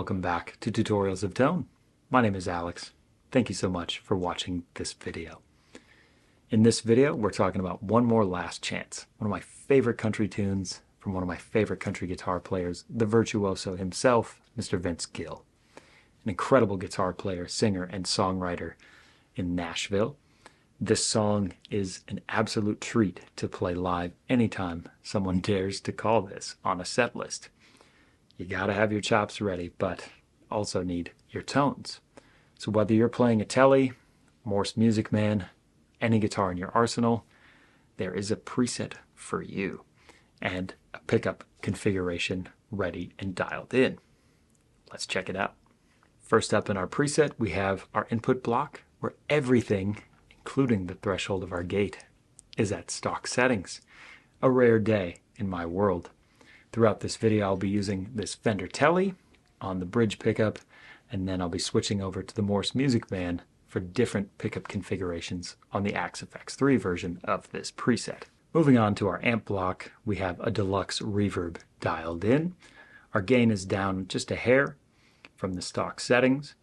welcome back to Tutorials of Tone. My name is Alex. Thank you so much for watching this video. In this video, we're talking about One More Last Chance, one of my favorite country tunes from one of my favorite country guitar players, the virtuoso himself, Mr. Vince Gill. An incredible guitar player, singer, and songwriter in Nashville. This song is an absolute treat to play live anytime someone dares to call this on a set list. You gotta have your chops ready, but also need your tones. So whether you're playing a Tele, Morse Music Man, any guitar in your arsenal, there is a preset for you and a pickup configuration ready and dialed in. Let's check it out. First up in our preset, we have our input block where everything, including the threshold of our gate, is at stock settings. A rare day in my world. Throughout this video, I'll be using this Fender Tele on the bridge pickup, and then I'll be switching over to the Morse Music Man for different pickup configurations on the Axe FX3 version of this preset. Moving on to our amp block, we have a deluxe reverb dialed in. Our gain is down just a hair from the stock settings.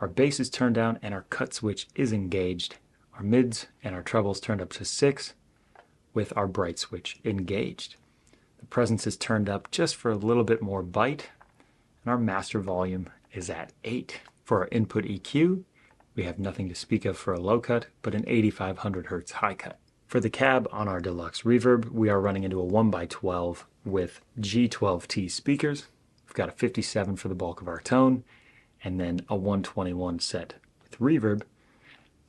Our bass is turned down and our cut switch is engaged. Our mids and our trebles turned up to 6 with our bright switch engaged. The presence is turned up just for a little bit more bite, and our master volume is at 8. For our input EQ, we have nothing to speak of for a low cut, but an 8500 Hz high cut. For the cab on our deluxe reverb, we are running into a 1x12 with G12T speakers. We've got a 57 for the bulk of our tone, and then a 121 set with reverb,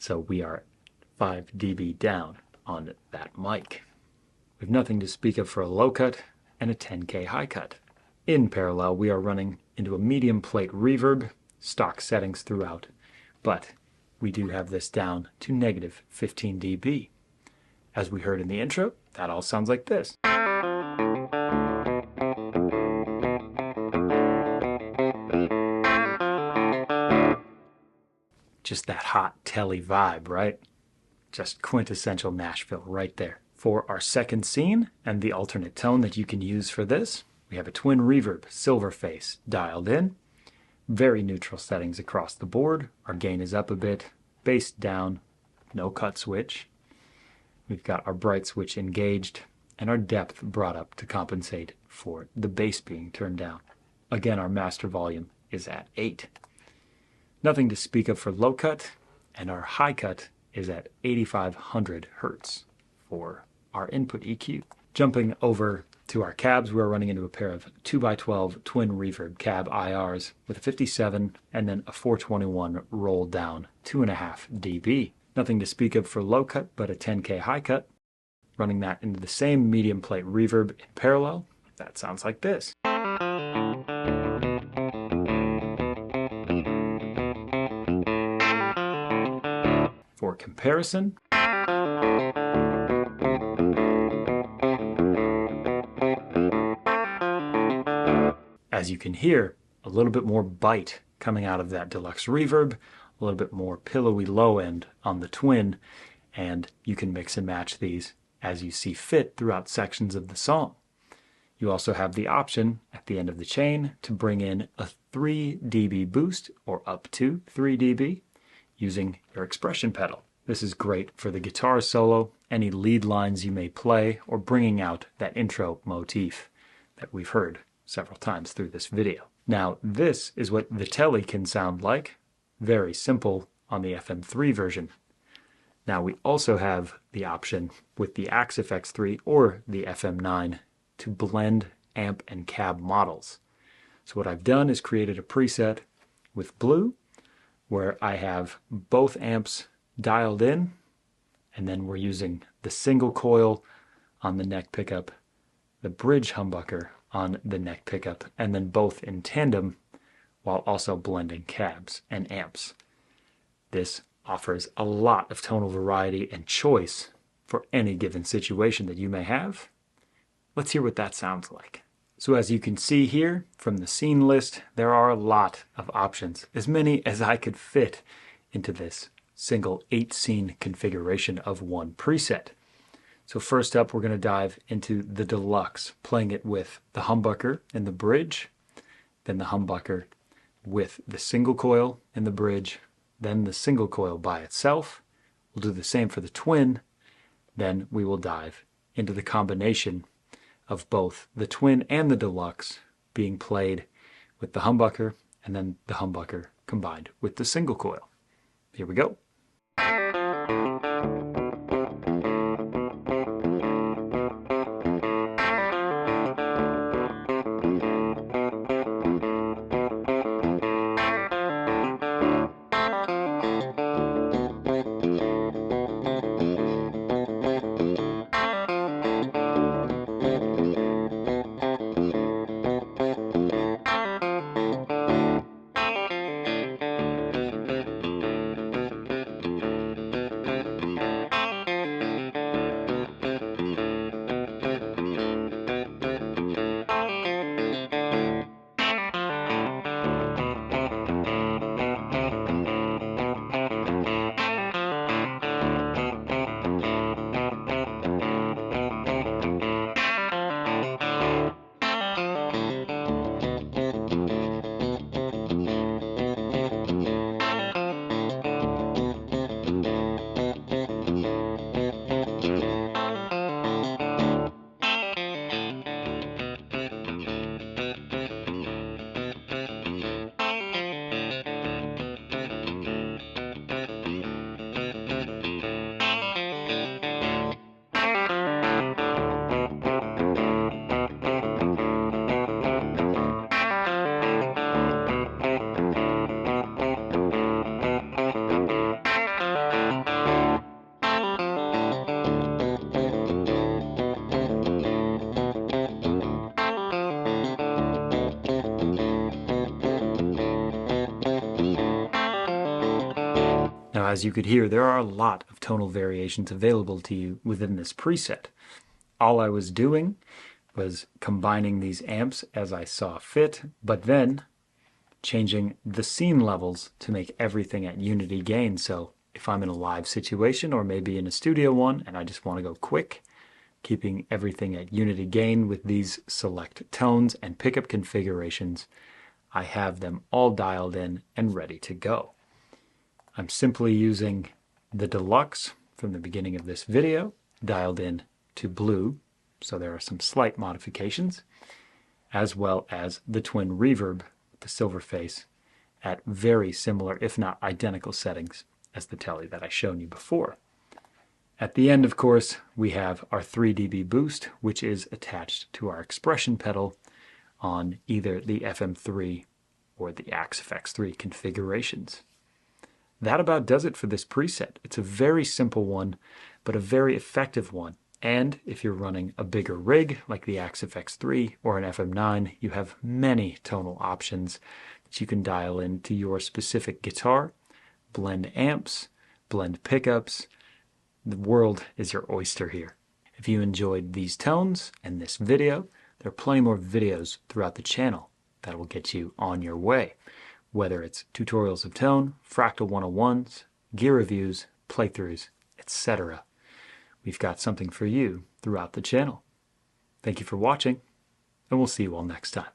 so we are 5 dB down on that mic. We have nothing to speak of for a low cut and a 10K high cut. In parallel, we are running into a medium plate reverb, stock settings throughout, but we do have this down to negative 15 dB. As we heard in the intro, that all sounds like this. Just that hot Tele vibe, right? Just quintessential Nashville right there. For our second scene and the alternate tone that you can use for this, we have a twin reverb silver face dialed in. Very neutral settings across the board. Our gain is up a bit, bass down, no cut switch. We've got our bright switch engaged and our depth brought up to compensate for the bass being turned down. Again, our master volume is at 8. Nothing to speak of for low cut, and our high cut is at 8500 Hz for our input EQ. Jumping over to our cabs, we're running into a pair of 2x12 twin reverb cab IRs with a 57 and then a 421 roll down 2.5 dB. Nothing to speak of for low cut, but a 10K high cut. Running that into the same medium plate reverb in parallel, that sounds like this. For comparison, as you can hear, a little bit more bite coming out of that deluxe reverb, a little bit more pillowy low end on the twin, and you can mix and match these as you see fit throughout sections of the song. You also have the option at the end of the chain to bring in a 3 dB boost or up to 3 dB using your expression pedal. This is great for the guitar solo, any lead lines you may play, or bringing out that intro motif that we've heard several times through this video. Now, this is what the Tele can sound like. Very simple on the FM3 version. Now, we also have the option with the Axe FX3 or the FM9 to blend amp and cab models. So what I've done is created a preset with blue where I have both amps dialed in, and then we're using the single coil on the neck pickup, the bridge humbucker on the neck pickup, and then both in tandem while also blending cabs and amps. This offers a lot of tonal variety and choice for any given situation that you may have. Let's hear what that sounds like. So as you can see here from the scene list, there are a lot of options, as many as I could fit into this single 8-scene configuration of one preset. So first up, we're going to dive into the Deluxe, playing it with the humbucker and the bridge, then the humbucker, with the single coil in the bridge, then the single coil by itself. We'll do the same for the Twin. Then we will dive into the combination of both the Twin and the Deluxe being played with the humbucker, and then the humbucker combined with the single coil. Here we go. Now, as you could hear, there are a lot of tonal variations available to you within this preset. All I was doing was combining these amps as I saw fit, but then changing the scene levels to make everything at unity gain. So if I'm in a live situation or maybe in a studio one and I just want to go quick, keeping everything at unity gain with these select tones and pickup configurations, I have them all dialed in and ready to go. I'm simply using the Deluxe from the beginning of this video, dialed in to blue, so there are some slight modifications, as well as the Twin Reverb, the silver face, at very similar, if not identical settings as the Tele that I've shown you before. At the end, of course, we have our 3 dB boost, which is attached to our expression pedal on either the FM3 or the AXFX3 configurations. That about does it for this preset. It's a very simple one, but a very effective one. And if you're running a bigger rig like the AXFX3 or an FM9, you have many tonal options that you can dial in to your specific guitar, blend amps, blend pickups. The world is your oyster here. If you enjoyed these tones and this video, there are plenty more videos throughout the channel that will get you on your way. Whether it's tutorials of tone, Fractal 101s, gear reviews, playthroughs, etc. We've got something for you throughout the channel. Thank you for watching, and we'll see you all next time.